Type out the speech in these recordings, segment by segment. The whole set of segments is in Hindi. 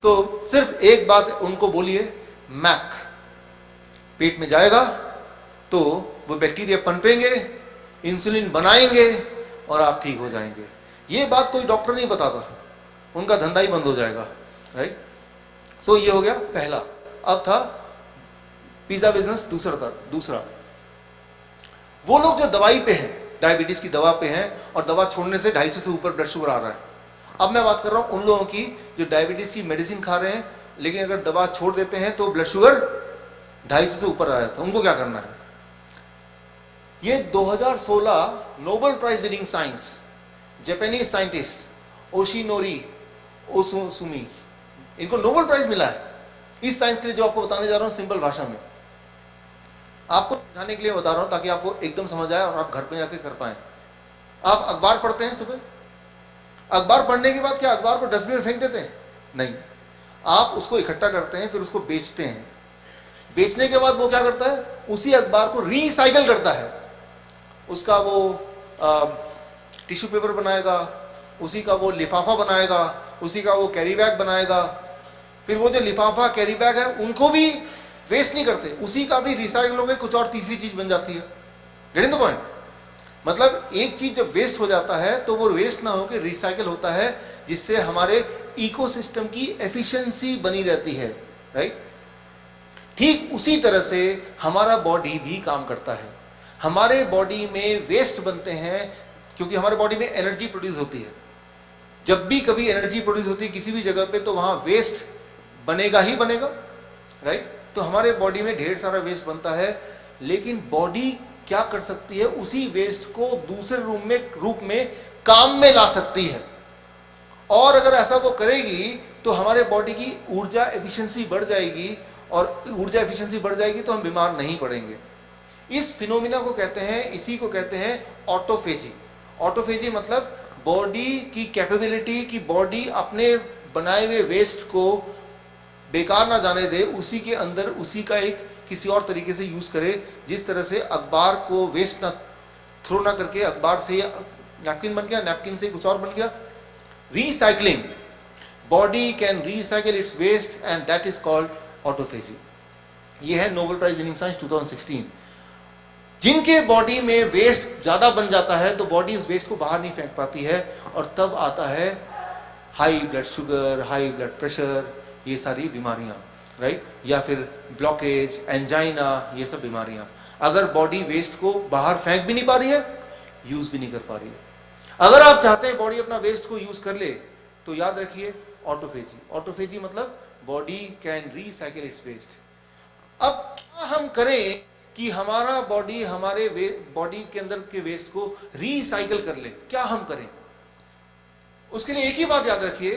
तो सिर्फ एक बात उनको बोलिए, मैक पेट में जाएगा तो वो बैक्टीरिया पनपेंगे, इंसुलिन बनाएंगे और आप ठीक हो जाएंगे। ये बात कोई डॉक्टर नहीं बताता, उनका धंधा ही बंद हो जाएगा, राइट। सो ये हो गया पहला। अब था पिज्जा बिजनेस दूसरा वो लोग जो दवाई पे हैं, डायबिटीज की दवा पे हैं और दवा छोड़ने से 250 से ऊपर ब्लड शुगर आ रहा है। अब मैं बात कर रहा हूं उन लोगों की जो डायबिटीज की मेडिसिन खा रहे हैं, लेकिन अगर दवा छोड़ देते हैं तो ब्लड शुगर 250 से ऊपर आ जाता है। उनको क्या करना है? ये 2016 Nobel prize winning science Japanese scientist Yoshinori Ohsumi, इनको नोबेल प्राइज मिला है इस साइंस के लिए जो आपको बताने जा रहा हूं सिंपल भाषा में। आपको समझाने के लिए बता रहा हूं ताकि आपको एकदम समझ आए और आप घर पे जाके कर पाए। आप अखबार पढ़ते हैं सुबह, अखबार पढ़ने के बाद क्या अखबार को डस्टबिन में फेंक देते हैं? नहीं, आप उसको इकट्ठा करते हैं, फिर उसको बेचते हैं। बेचने के बाद वो क्या करता है? उसी अखबार को रिसाइकल करता है, उसका वो टिश्यू पेपर बनाएगा, उसी का वो लिफाफा बनाएगा, उसी का वो कैरी बैग बनाएगा। फिर वो जो लिफाफा कैरी बैग है उनको भी वेस्ट नहीं करते, उसी का भी रिसाइकल होकर कुछ और तीसरी चीज बन जाती है। Getting the point? मतलब एक चीज जब वेस्ट हो जाता है तो वो वेस्ट ना होकर रिसाइकल होता है, जिससे हमारे इकोसिस्टम की एफिशिएंसी बनी रहती है, राइट। ठीक उसी तरह से हमारा बॉडी भी काम करता है। हमारे बॉडी में वेस्ट बनते हैं क्योंकि हमारे बॉडी में एनर्जी प्रोड्यूस होती है। जब भी कभी एनर्जी प्रोड्यूस होती है किसी भी जगह पे तो वहां वेस्ट बनेगा ही बनेगा, राइट। तो हमारे बॉडी में ढेर सारा वेस्ट बनता है, लेकिन बॉडी क्या कर सकती है? उसी वेस्ट को दूसरे रूप में काम में ला सकती है। और अगर ऐसा वो करेगी तो हमारे बॉडी की ऊर्जा एफिशिएंसी बढ़ जाएगी, और ऊर्जा एफिशिएंसी बढ़ जाएगी तो हम बीमार नहीं पड़ेंगे। इस फिनोमिना को कहते हैं, इसी को कहते हैं ऑटोफेजी। ऑटोफेजी मतलब बॉडी की कैपेबिलिटी कि बॉडी अपने बनाए हुए वेस्ट को बेकार ना जाने दे, उसी के अंदर उसी का एक किसी और तरीके से यूज करे। जिस तरह से अखबार को वेस्ट ना थ्रो ना करके अखबार से नैपकिन बन गया, नैपकिन से कुछ और बन गया। Recycling, body can recycle its waste and that is called autophagy. ये है नोबेल प्राइज विनिंग साइंस 2016। जिनके बॉडी में वेस्ट ज्यादा बन जाता है तो बॉडी उस वेस्ट को बाहर नहीं फेंक पाती है, और तब आता है high blood sugar, high blood pressure, ये सारी बीमारियां, राइट। या फिर ब्लॉकेज, एंजाइना, ये सब बीमारियां। अगर बॉडी वेस्ट को बाहर फेंक भी नहीं पा रही है, यूज भी नहीं कर पा रही है। अगर आप चाहते हैं बॉडी अपना वेस्ट को यूज कर ले तो याद रखिए ऑटोफेजी। ऑटोफेजी मतलब body can recycle its waste. अब क्या हम करें कि हमारा बॉडी हमारे बॉडी के अंदर के वेस्ट को रिसाइकिल कर ले? क्या हम करें? उसके लिए एक ही बात याद रखिए,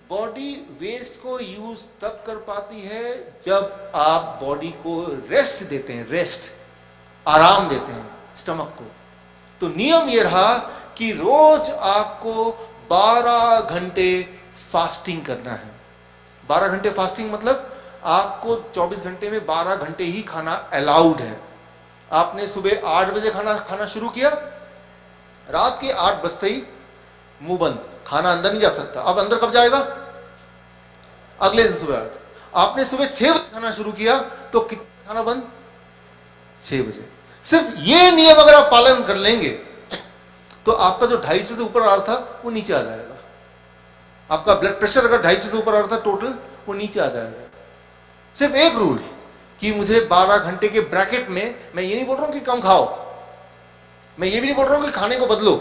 बॉडी वेस्ट को यूज तब कर पाती है जब आप बॉडी को रेस्ट देते हैं, रेस्ट, आराम देते हैं स्टमक को। तो नियम यह रहा कि रोज आपको 12 घंटे फास्टिंग करना है। 12 घंटे फास्टिंग मतलब आपको 24 घंटे में 12 घंटे ही खाना अलाउड है। आपने सुबह 8 बजे खाना शुरू किया, रात के 8 बजते ही मुंह बंद, खाना अंदर नहीं जा सकता। अब अंदर कब जाएगा? अगले दिन सुबह 8। आपने सुबह 6 बजे खाना शुरू किया तो कितना खाना बंद? 6 बजे। सिर्फ ये नियम अगर आप पालन कर लेंगे तो आपका जो 250 से ऊपर आ रहा था वो नीचे आ जाएगा। आपका ब्लड प्रेशर अगर 250 से ऊपर आ रहा था टोटल, वो नीचे आ जाएगा। सिर्फ एक रूल कि मुझे 12 घंटे के ब्रैकेट में, मैं ये नहीं बोल रहा हूं कि कम खाओ, मैं ये भी नहीं बोल रहा हूं कि खाने को बदलो,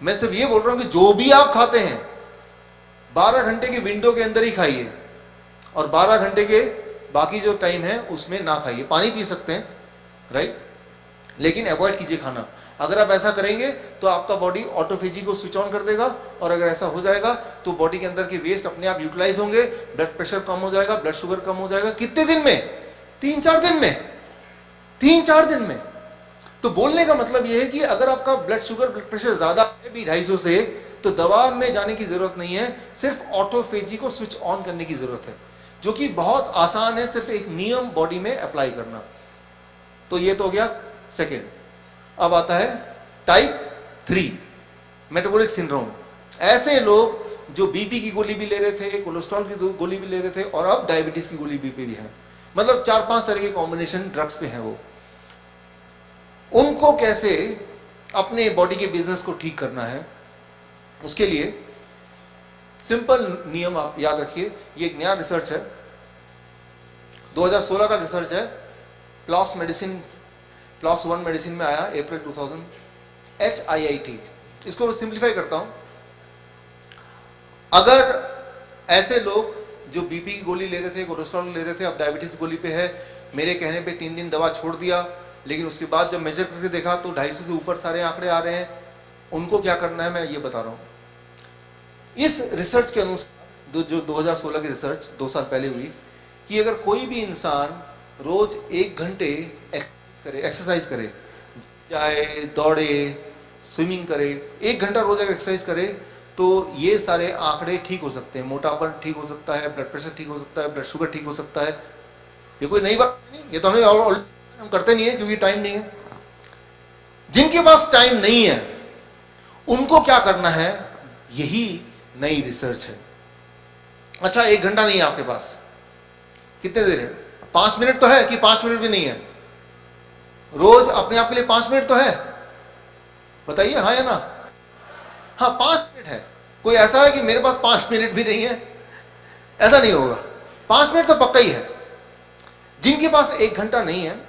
मैं सिर्फ ये बोल रहा हूं कि जो भी आप खाते हैं 12 घंटे के विंडो के अंदर ही खाइए, और 12 घंटे के बाकी जो टाइम है उसमें ना खाइए। पानी पी सकते हैं, राइट, लेकिन अवॉइड कीजिए खाना। अगर आप ऐसा करेंगे तो आपका बॉडी ऑटोफेजी को स्विच ऑन कर देगा, और अगर ऐसा हो जाएगा तो बॉडी के अंदर के वेस्ट अपने आप यूटिलाइज होंगे, ब्लड प्रेशर कम हो जाएगा, ब्लड शुगर कम हो जाएगा। कितने दिन में? 3-4 दिन में, 3-4 दिन में। तो बोलने का मतलब यह है कि अगर आपका ब्लड शुगर, ब्लड प्रेशर ज्यादा है भी 250 से, तो दवा में जाने की जरूरत नहीं है, सिर्फ ऑटोफेजी को स्विच ऑन करने की जरूरत है, जो कि बहुत आसान है, सिर्फ एक नियम बॉडी में अप्लाई करना। तो ये तो हो गया सेकेंड। अब आता है टाइप 3 मेटाबॉलिक सिंड्रोम। ऐसे लोग जो बीपी की गोली भी ले रहे थे, कोलेस्ट्रॉल की गोली भी ले रहे थे, और अब डायबिटीज की गोली भी पे भी है। मतलब 4-5 तरह के कॉम्बिनेशन ड्रग्स पे हैं वो। उनको कैसे अपने बॉडी के बिजनेस को ठीक करना है, उसके लिए सिंपल नियम आप याद रखिए। ये एक नया रिसर्च है, 2016 का रिसर्च है, प्लॉस वन मेडिसिन में आया अप्रैल 2000, HIIT। इसको मैं सिंप्लीफाई करता हूं। अगर ऐसे लोग जो बीपी की गोली ले रहे थे, कोलेस्ट्रॉल ले रहे थे, अब डायबिटीज गोली पे है, मेरे कहने पे 3 दिन दवा छोड़ दिया, लेकिन उसके बाद जब मेजर करके देखा तो 250 से ऊपर सारे आंकड़े आ रहे हैं, उनको क्या करना है मैं ये बता रहा हूं। इस रिसर्च के अनुसार, जो 2016 की रिसर्च 2 साल पहले हुई, कि अगर कोई भी इंसान रोज 1 घंटे एक्सरसाइज करे, चाहे दौड़े, स्विमिंग करे, 1 घंटा रोज अगर एक्सरसाइज करे, तो ये सारे आंकड़े ठीक हो सकते हैं। मोटापन ठीक हो सकता है, ब्लड प्रेशर ठीक हो सकता है, ब्लड शुगर ठीक हो सकता है। ये कोई नई बात नहीं, ये तो हम करते नहीं है क्योंकि टाइम नहीं है। जिनके पास टाइम नहीं है उनको क्या करना है, यही नई रिसर्च है। अच्छा, 1 घंटा नहीं है आपके पास, कितने देर है? 5 मिनट तो है कि 5 मिनट भी नहीं है? रोज अपने आप के लिए 5 मिनट तो है? बताइए हाँ या ना? हाँ, 5 मिनट है। कोई ऐसा है कि मेरे पास 5 मिनट भी नहीं है? ऐसा नहीं होगा, 5 मिनट तो पक्का ही है। जिनके पास 1 घंटा नहीं है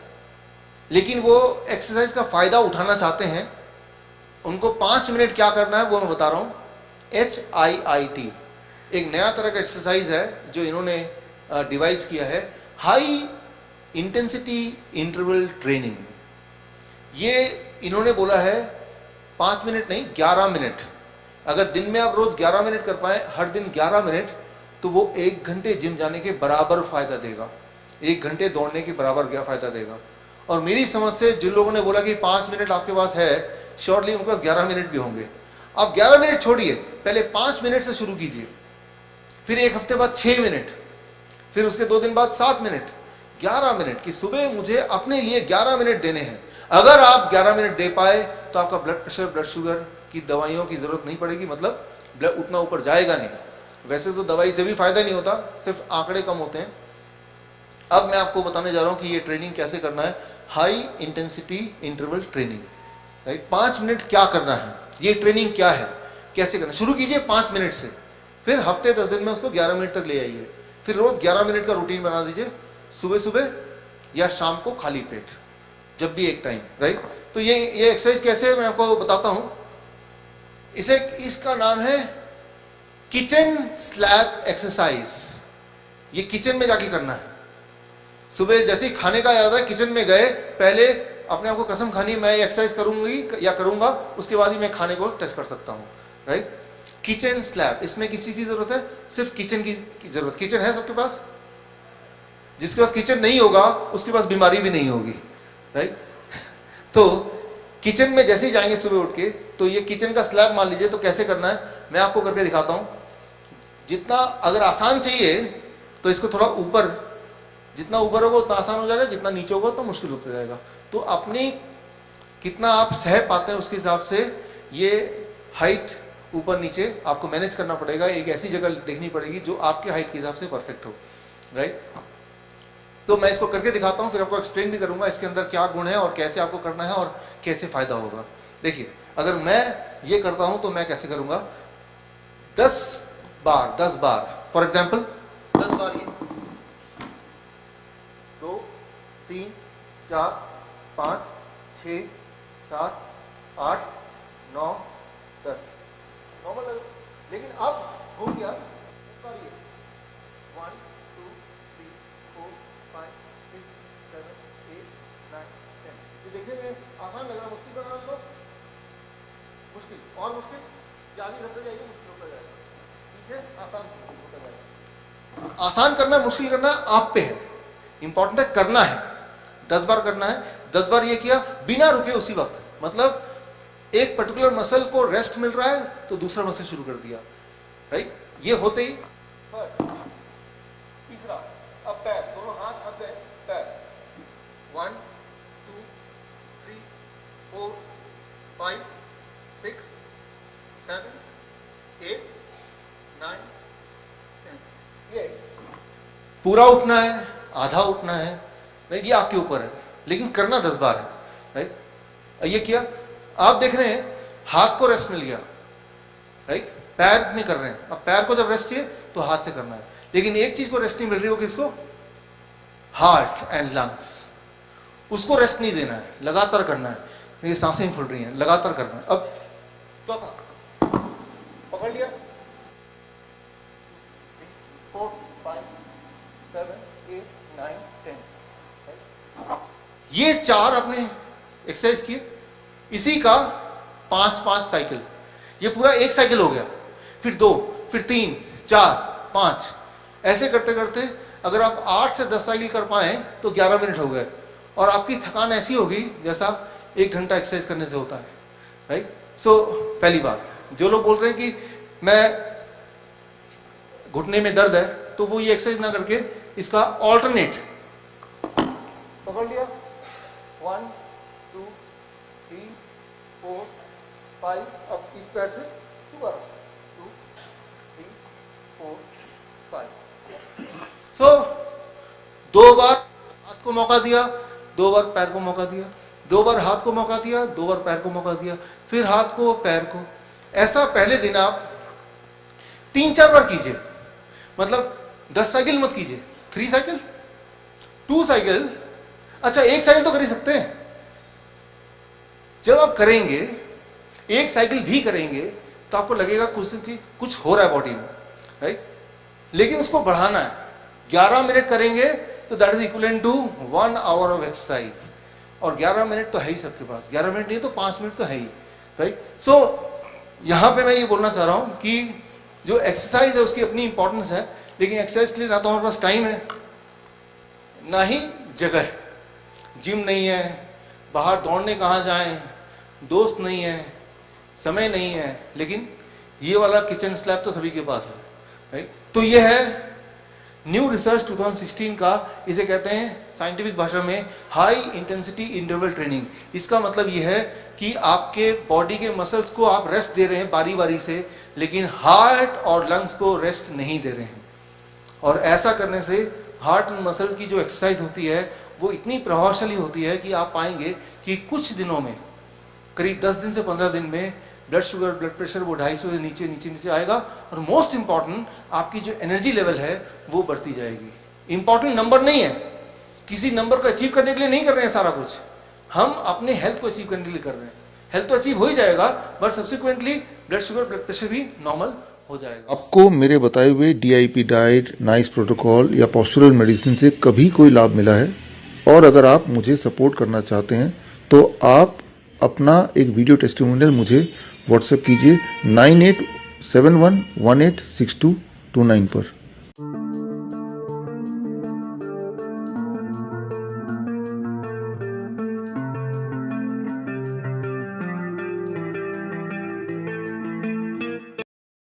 लेकिन वो एक्सरसाइज का फायदा उठाना चाहते हैं, उनको 5 मिनट क्या करना है वो मैं बता रहा हूं। HIIT एक नया तरह का एक्सरसाइज है जो इन्होंने डिवाइस किया है, हाई इंटेंसिटी इंटरवल ट्रेनिंग। ये इन्होंने बोला है 5 मिनट नहीं, 11 मिनट। अगर दिन में आप रोज 11 मिनट कर पाए, हर दिन 11 मिनट, तो वो 1 घंटे जिम जाने के बराबर फायदा देगा, 1 घंटे दौड़ने के बराबर क्या फायदा देगा। और मेरी समझ से जिन लोगों ने बोला कि 5 मिनट आपके पास है, श्योरली उनके पास 11 मिनट भी होंगे। आप 11 मिनट छोड़िए, पहले 5 मिनट से शुरू कीजिए, फिर 1 हफ्ते बाद 6 मिनट, फिर उसके 2 दिन बाद 7 मिनट, 11 मिनट की सुबह मुझे अपने लिए 11 मिनट देने हैं। अगर आप 11 मिनट दे पाए तो आपका ब्लड प्रेशर, ब्लड शुगर की दवाइयों की जरूरत नहीं पड़ेगी, मतलब ब्लड उतना ऊपर जाएगा नहीं। वैसे तो दवाई से भी फायदा नहीं होता, सिर्फ आंकड़े कम होते हैं। अब मैं आपको बताने जा रहा हूं कि ये ट्रेनिंग कैसे करना है, high intensity interval training, right. 5 minute क्या करना है, ये ट्रेनिंग क्या है, कैसे करना। शुरू कीजिए 5 मिनट से, फिर हफ्ते 10 दिन में उसको 11 मिनट तक ले आइए, फिर रोज 11 मिनट का रूटीन बना दीजिए, सुबह सुबह या शाम को खाली पेट, जब भी एक टाइम, राइट। तो ये एक्सरसाइज कैसे है मैं आपको बताता हूं। इसका नाम है किचन स्लैब एक्सरसाइज। ये किचन में जाके करना है। सुबह जैसे ही खाने का याद है, किचन में गए, पहले अपने आप को कसम खानी मैं एक्सरसाइज करूंगी या करूंगा, उसके बाद ही मैं खाने को टच कर सकता हूं, राइट। किचन स्लैब, इसमें किसी की जरूरत है, सिर्फ किचन की जरूरत। किचन है सबके पास? जिसके पास किचन नहीं होगा उसके पास बीमारी भी नहीं होगी, राइट। तो किचन में जैसे ही जाएंगे सुबह उठ के, तो ये किचन का स्लैब मान लीजिए। तो कैसे करना है मैं आपको करके दिखाता हूं। जितना अगर आसान चाहिए तो इसको थोड़ा ऊपर, जितना ऊपर होगा उतना आसान हो जाएगा, जितना नीचे होगा उतना मुश्किल होता जाएगा। तो अपनी कितना आप सह पाते हैं उसके हिसाब से ये हाइट ऊपर नीचे आपको मैनेज करना पड़ेगा। एक ऐसी जगह देखनी पड़ेगी जो आपके हाइट के हिसाब से परफेक्ट हो, राइट। तो मैं इसको करके दिखाता हूं, फिर आपको एक्सप्लेन भी करूंगा इसके अंदर क्या गुण है और कैसे आपको करना है और कैसे फायदा होगा। देखिए, अगर मैं ये करता हूं तो मैं कैसे करूंगा। 10 बार फॉर एग्जाम्पल 10 बार ये 2 3 4 5 6 7 8 9 10 नॉर्मल। लेकिन अब हो गया 1 2 3 4 5 6 7 8 9 10। ये देखने में आसान लग रहा है, मुश्किल लग रहा है तो मुश्किल और मुश्किल, आगे बढ़ते जाइए मुश्किल होता जाएगा, ठीक है। आसान होता जाएगा। आसान करना मुश्किल करना आप पे है, इंपॉर्टेंट है करना है। 10 बार करना है। 10 बार ये किया बिना रुके उसी वक्त, मतलब एक पर्टिकुलर मसल को रेस्ट मिल रहा है तो दूसरा मसल शुरू कर दिया, राइट। ये होते ही तीसरा, अब पैर, दोनों हाथ अब गए पैर, 1 2 3 4 5 6 7 8 पूरा उठना है, आधा उठना है, नहीं, ये आपके ऊपर है, लेकिन करना 10 बार है, राइट। ये किया, आप देख रहे हैं हाथ को रेस्ट मिल गया, राइट, पैर में कर रहे हैं, अब पैर को जब रेस्ट चाहिए तो हाथ से करना है, लेकिन एक चीज को रेस्ट नहीं मिल रही हो, किसको? हार्ट एंड लंग्स, उसको रेस्ट नहीं देना है, लगातार करना है। ये सांसें फूल रही हैं, लगातार करना है। अब चौथा पकड़ लिया, 4 5 7 8 9 10, ये 4 आपने एक्सरसाइज किए, इसी का 5 साइकिल, ये पूरा एक साइकिल हो गया, फिर 2, फिर 3 4 5, ऐसे करते करते अगर आप 8 से 10 साइकिल कर पाए तो 11 मिनट हो गए, और आपकी थकान ऐसी होगी जैसा 1 घंटा एक्सरसाइज करने से होता है, राइट। सो पहली बात, जो लोग बोल रहे हैं कि मैं घुटने में दर्द है, तो वो ये एक्सरसाइज ना करके इसका ऑल्टरनेट पकड़ लिया, 1 2 3 4 5, अब इस पैर से 2 बार, 2 3 4 5। सो 2 बार हाथ को मौका दिया, 2 बार पैर को मौका दिया, 2 बार हाथ को मौका दिया, 2 बार पैर को मौका दिया, फिर हाथ को पैर को। ऐसा पहले दिन आप 3-4 बार कीजिए, मतलब 10 साइकिल मत कीजिए, 3 साइकिल 2 साइकिल, अच्छा 1 साइकिल तो कर ही सकते हैं। जब आप करेंगे, 1 साइकिल भी करेंगे तो आपको लगेगा कुछ हो रहा है बॉडी में, राइट, लेकिन उसको बढ़ाना है। 11 मिनट करेंगे तो that is equivalent to 1 hour of exercise, और 11 मिनट तो है ही सबके पास, 11 मिनट नहीं तो 5 मिनट तो है ही, राइट। सो यहां पे मैं ये बोलना चाह रहा हूं कि जो एक्सरसाइज है उसकी अपनी इंपॉर्टेंस है, लेकिन एक्सरसाइज के लिए ना तो हमारे पास टाइम है, ना ही जगह, जिम नहीं है, बाहर दौड़ने कहाँ जाएं, दोस्त नहीं है, समय नहीं है, लेकिन ये वाला किचन स्लैब तो सभी के पास है, राइट। तो ये है न्यू रिसर्च 2016 का, इसे कहते हैं साइंटिफिक भाषा में हाई इंटेंसिटी इंटरवल ट्रेनिंग। इसका मतलब यह है कि आपके बॉडी के मसल्स को आप रेस्ट दे रहे हैं बारी बारी से, लेकिन हार्ट और लंग्स को रेस्ट नहीं दे रहे हैं, और ऐसा करने से हार्ट मसल की जो एक्सरसाइज होती है वो इतनी प्रभावशाली होती है कि आप पाएंगे कि कुछ दिनों में, करीब 10 दिन से 15 दिन में ब्लड शुगर, ब्लड प्रेशर वो 250 से नीचे नीचे नीचे आएगा, और मोस्ट इंपॉर्टेंट आपकी जो एनर्जी लेवल है वो बढ़ती जाएगी। इंपॉर्टेंट नंबर नहीं है, किसी नंबर को अचीव करने के लिए नहीं कर रहे हैं सारा कुछ, हम अपने हेल्थ को अचीव करने के लिए कर रहे हैं। हेल्थ तो अचीव हो ही जाएगा, but subsequently blood sugar, blood pressure भी नॉर्मल हो जाएगा। आपको मेरे बताए हुए DIP डाइट, नाइस प्रोटोकॉल या पोस्चरल मेडिसिन से कभी कोई लाभ मिला है, और अगर आप मुझे सपोर्ट करना चाहते हैं तो आप अपना एक वीडियो टेस्टिमोनियल मुझे व्हाट्सएप कीजिए 9871186229 पर।